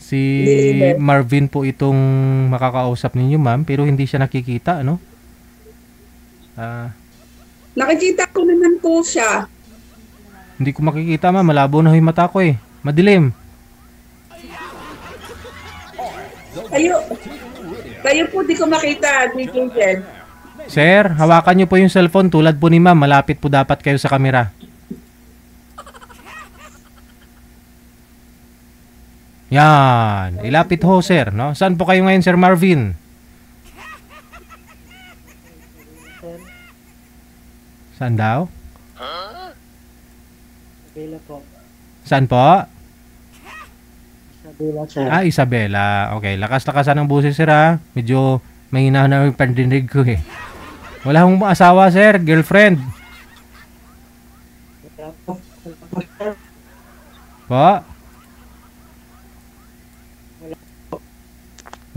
Si Deliver. Marvin po itong makakausap ninyo, ma'am, pero hindi siya nakikita, ano? Ah, Nakikita ko naman po siya. hindi ko makikita, ma'am. Malabo na yung mata ko eh. Madilim. Kayo, kayo po di ko makita, DJ Jed. Sir, hawakan niyo po yung cellphone tulad po ni ma'am. Malapit po dapat kayo sa kamera. Yan. Ilapit ho, sir. No? Saan po kayo ngayon, Sir Marvin? Sir, Saan daw? Isabela po. Saan po? Isabela, sir. Ah, Isabela. Okay, lakas-lakasan ang buses, sir, ha? Medyo mahina na yung pandinig ko, eh. Wala akong asawa, sir. Girlfriend. Wala po. Wala po, sir. Po?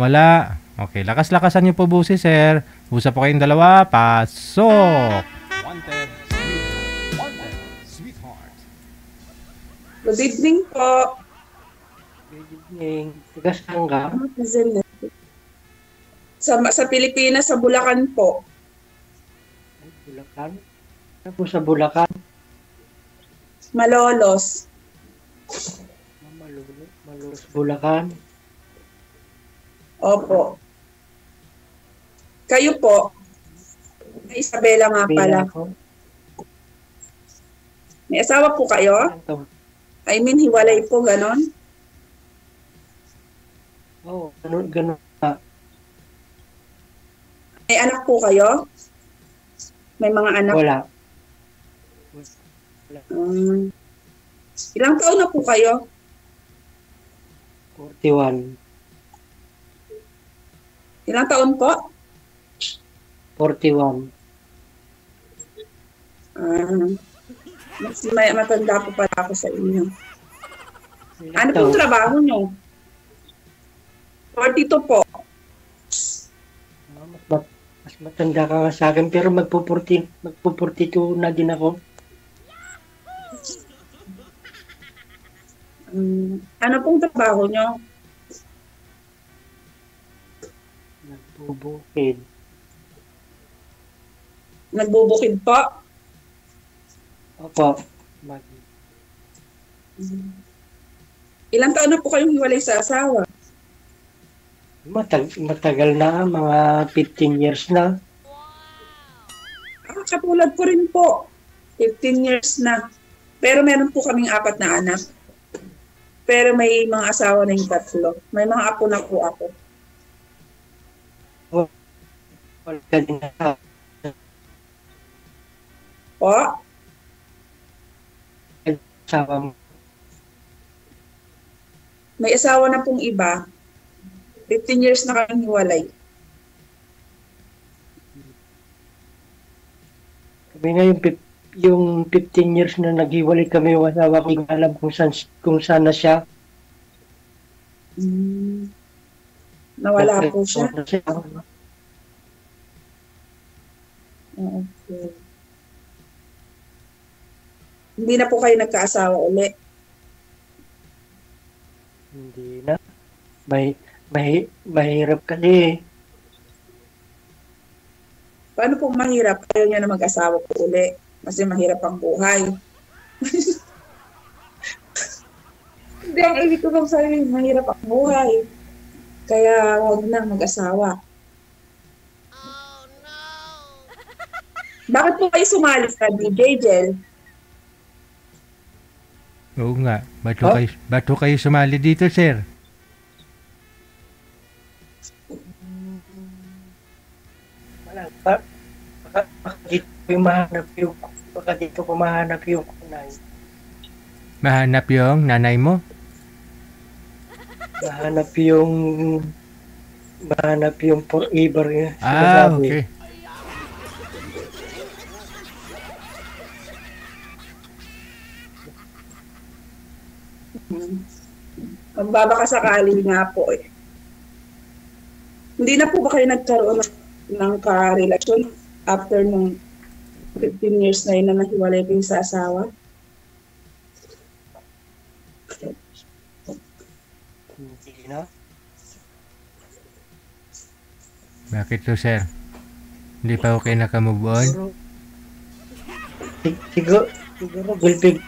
Wala. Okay, lakas-lakasan niyo po buses, sir. Usap po kayong dalawa. Pasok! Good evening po. Good evening. Taga saan ka? Sa Pilipinas, sa Bulacan po. Ay, Bulacan? Ano po sa Bulacan? Malolos. Malulos, Bulacan. Opo. Kayo po. Isabela nga pala. Isabela ako. May asawa po kayo? Ilan taon? I mean, hiwalay po, ganon? Oo, ganun na. May anak po kayo? May mga anak? Wala. Ilang taon na po kayo? 41. Ilang taon po? 41. Mas matanda po pala ako sa inyo. Ilan Ano taon? pong trabaho nyo? 42 po. Mas matanda ka nga sa akin, pero magpo-42 na din ako. Ano pong trabaho nyo? Nagbubukid. Nagbubukid po? Opo. Ilang taon na po kayong hiwalay sa asawa? Matagal na, mga 15 years na. Katulad ko rin po. 15 years na. Pero meron po kaming 4 na anak. Pero may mga asawa na yung 3. May mga apo na po ako. Wala din na. Po? Asawa mo. May asawa na pong iba. 15 years na kaming hiwalay. Kami nga yung 15 years na naghiwalay kami yung asawa ko, hindi ko alam kung saan na siya. Nawala po siya. Siya. Okay. Hindi na po kayo nagkaasawa uli. Hindi na. Mahirap kasi. Paano po mahirap? Ayaw niya na mag-asawa po uli. Kasi mahirap ang buhay. Hindi, ang ibig ko bang sabihin, mahirap ang buhay. Kaya huwag na mag-asawa. Oh, no! Bakit po kayo sumali sa DJ Jel? Oo nga. Ba't ho kayo sumali dito, sir? Wala. Baka dito ko mahanap yung kunay. Mahanap yung nanay mo? Mahanap yung forever niya. Ah, okay. Magbabakasakali nga po eh. Hindi na po ba kayo nagkaroon ng karelasyon after nung 15 years na yun na nahiwalay kayo sa asawa? Hindi na. Bakit to, sir? Hindi pa okay nakamove on? Siguro girlfriend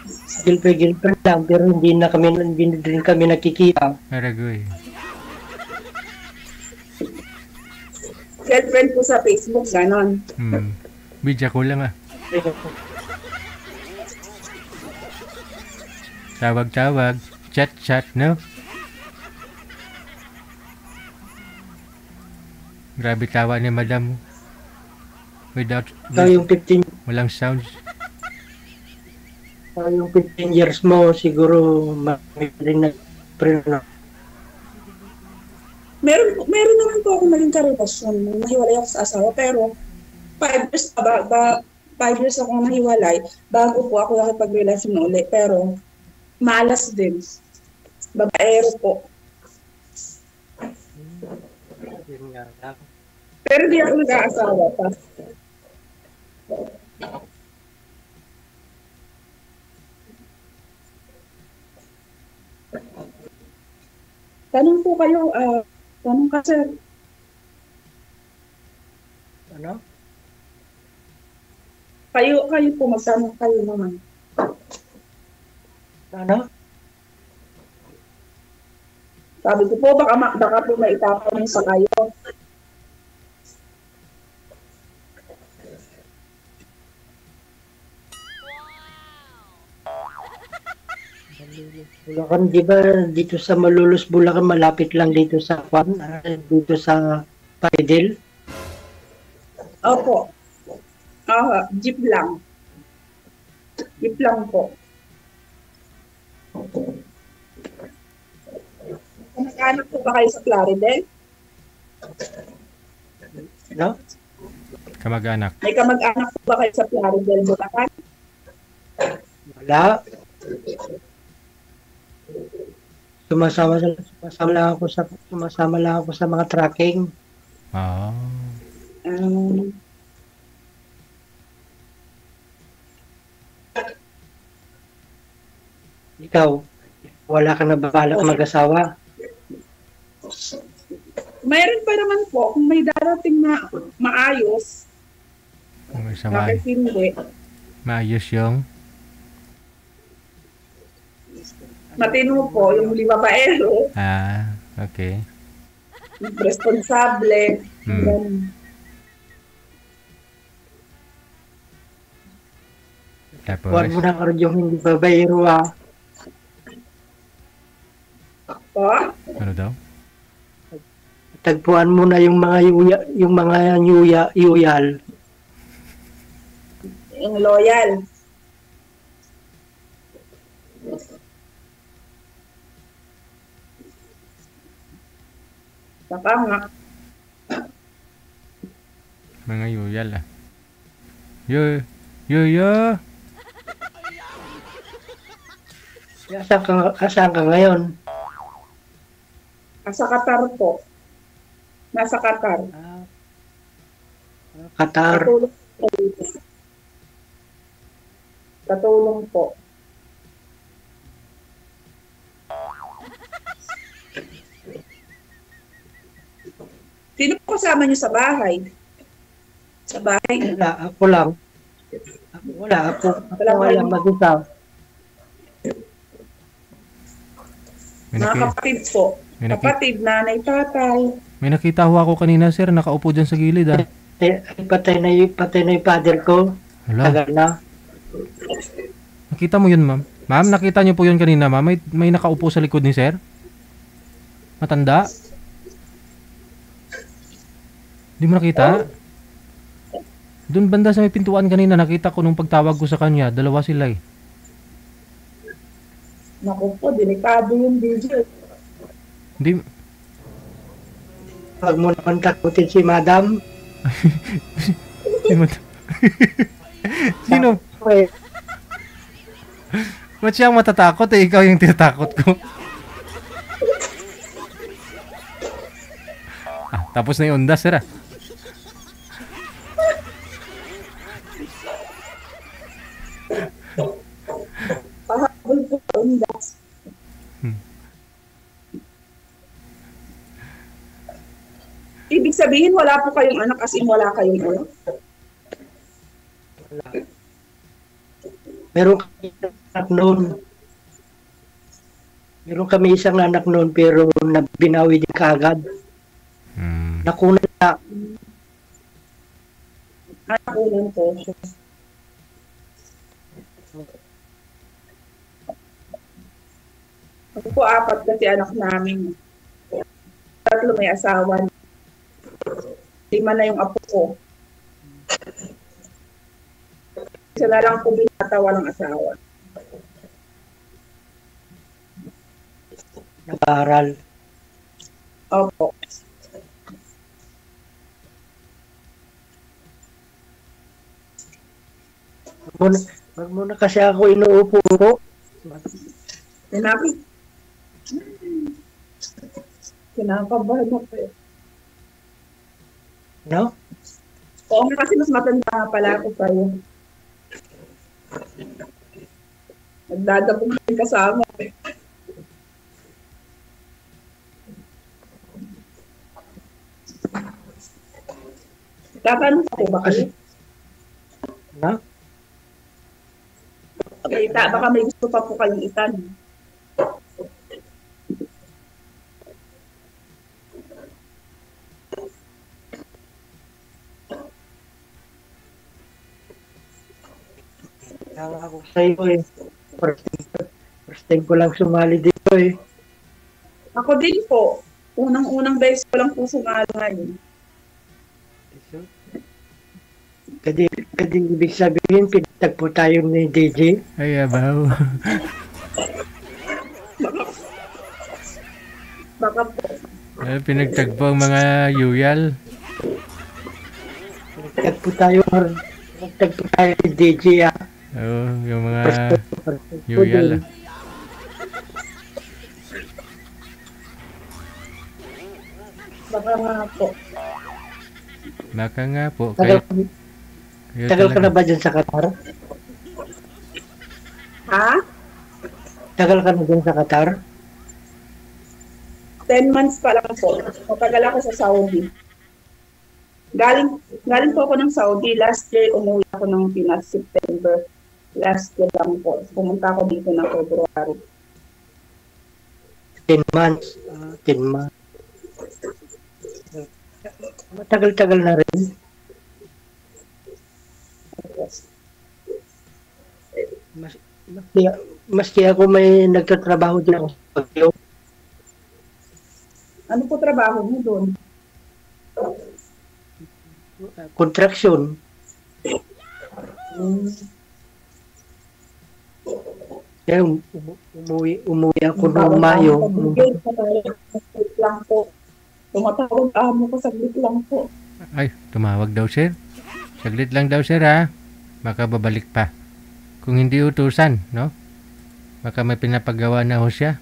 lang, pero hindi din kami nakikita. Aragoy. Girlfriend ko sa Facebook, ganon. Bidya ko lang ah. Tawag-tawag. Chat-chat, no? Grabe tawa ni madam. Without... So, yung 15 Walang sounds. yung 15 years mo, siguro may rin na preno. Meron naman po ako naging karelasyon. Nahiwalay ako sa asawa, pero 5 years pa 5 years ako nahiwalay bago po ako nakipag-relasyon ulit. Pero malas din. Babaero po. Pero di ako nag-aasawa pa. Tanong po kayo, tanong ka sir. Ano? Kayo po, magtanong kayo naman. Ano? Sabi ko po, baka po maitatanong sa kayo. Bulacan, di ba dito sa Malolos, Bulacan, malapit lang dito sa dito sa Paidel? Opo. Jeep lang. Jeep lang po. Kamag-anak po ba kayo sa Plaridel? No? Kamag-anak. May kamag-anak po ba kayo sa Plaridel, Bulacan? Wala. Sumasama lang ako sa mga tracking. Oh. Ikaw, wala ka na balak mag-asawa? Mayroon pa naman po, kung may darating na maayos, Kung may bakit hindi? maayos yung... Matino po, yung huli babaero, Okay. responsable, ganun. Tapos, Huwag mo na karoon yung hindi babayero Po? ano daw? Tagpuan mo na yung mga yuyal. Yung loyal. Baka nga. Mga yuyal ah. Yo. Asan ka ngayon? Nasa Qatar po. Nasa Qatar. Qatar. Katulong po. Sino po kasama niyo sa bahay? Sa bahay? Wala, ako lang. Ako lang mag-isa. Mga kapatid po. Kapatid, nanay, tatay. May nakita ho ako kanina, sir. Nakaupo dyan sa gilid ah. Patay na yung father ko. Hala. Tagal na. Nakita mo yun, ma'am? Ma'am, nakita niyo po yun kanina, ma'am? May nakaupo sa likod ni sir? Matanda? Hindi mo nakita? Doon banda sa may pintuan kanina, nakita ko nung pagtawag ko sa kanya. Dalawa sila eh. Naku po, delikado yung video. Hindi... Huwag mo naman takutin si madam. Sino? Ba't siya ang matatakot eh? Ikaw yung tinatakot ko. Tapos na yung undas, sir ah. Pahabol po undas. Ibig sabihin, wala po kayong anak as in wala kayong anak? Meron kami isang anak noon. Meron kami isang anak noon pero binawi din kaagad. Nakuna na. Nakunan po. Ako po 4 kasi anak namin. 3 may asawa. 5 na yung apo ko. Isa na lang po binata, walang asawa. Nag-aaral. Opo. Wag muna kasi ako inuupo-upo. Sinabi. Kinakabahan ako eh. No? Oo nga kasi mas matanda nga pala ako sa'yo. Nagdadapong din kasama eh. Tatanong ako ba kayo? No? Baka may gusto pa po kayong itanong. Kaya ako sa iyo eh. First time ko lang sumali dito eh. Ako din po. Unang-unang beses ko lang po sumali ngayon. Kadi ibig sabihin, pinagtagpo tayo ni DJ. Ay, abaw. Baka po. Pinagtagpo ang mga yuyal. Pinagtagpo tayo ni DJ ah. Oo, yung mga yuyal. Baka nga po. Baka nga po. Tagal ka na ba dyan sa Qatar? Ha? Tagal ka na dyan sa Qatar? 10 months pa lang po. Matagal ako sa Saudi. Galing po ako ng Saudi. Last year, umuwi ako ng Pinas, September. Last year lang po. Pumunta ako dito ng February. 10 months. 10 months. Matagal-tagal na rin. Maski ako may nagtatrabaho dyan sa Baguio. Ano po trabaho mo doon? Construction. Kaya umuwi ako noong Mayo. Saglit lang po. Tumatawag amo ko, saglit lang po. Ay, tumawag daw sir. Saglit lang daw sir ha. Baka babalik pa. Kung hindi utusan, no? Baka may pinapagawa na ho siya.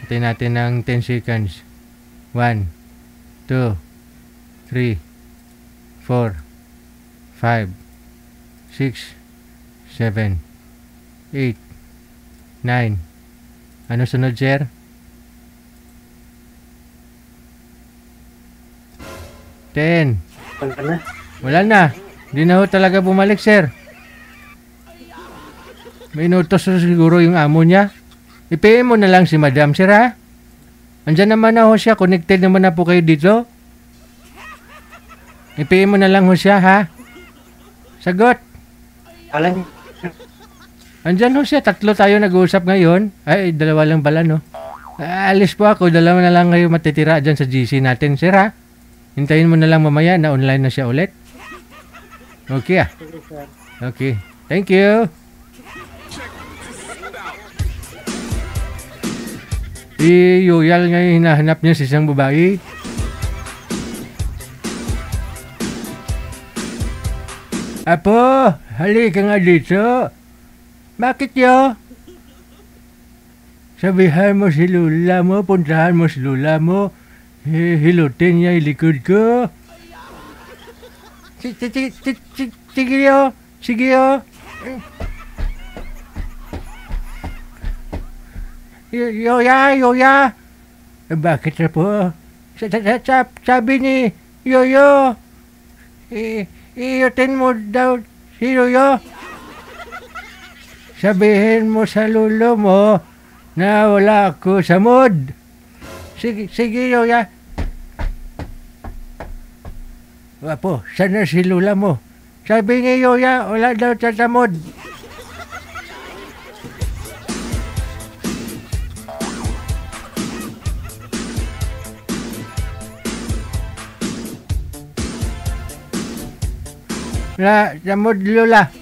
Hintayin natin ng 10 seconds. 1, 2, 3, 4, 5, 6, 7, 8, 9. Ano sunod, sir? 10. Wala na. Wala na. Hindi na ho talaga bumalik, sir. May inutos siguro yung amo niya. I-PM mo na lang si madam, sir, ha? Andyan naman na ho siya. Connected naman na po kayo dito. I-PM mo na lang ho siya, ha? Sagot. Alam niyo, Andyan ho siya. 3 tayo nag-uusap ngayon. Ay, 2 lang pala, no? Alis po ako. 2 na lang kayo matitira dyan sa GC natin, sir, ha? Hintayin mo na lang mamaya na online na siya ulit. Okay, ah. Okay. Thank you. Yuyal ngayon hinahanap niya sa isang babae. Apo, halika nga dito. Bakit yo? Sabihan mo si Lula mo, puntahan mo si Lula mo. Hilutin niya yung likod ko. Sige yo. Sige yo. Yoya. Bakit na po? Sabi ni Yoyo, iyutin mo daw si Yoyo. Sabihin mo sa lulo mo na wala ako sa mood. Sige Yoya. Apo, sana si lula mo? Sabi ni Yoya, wala daw siya sa mood. Wala sa mood, lula.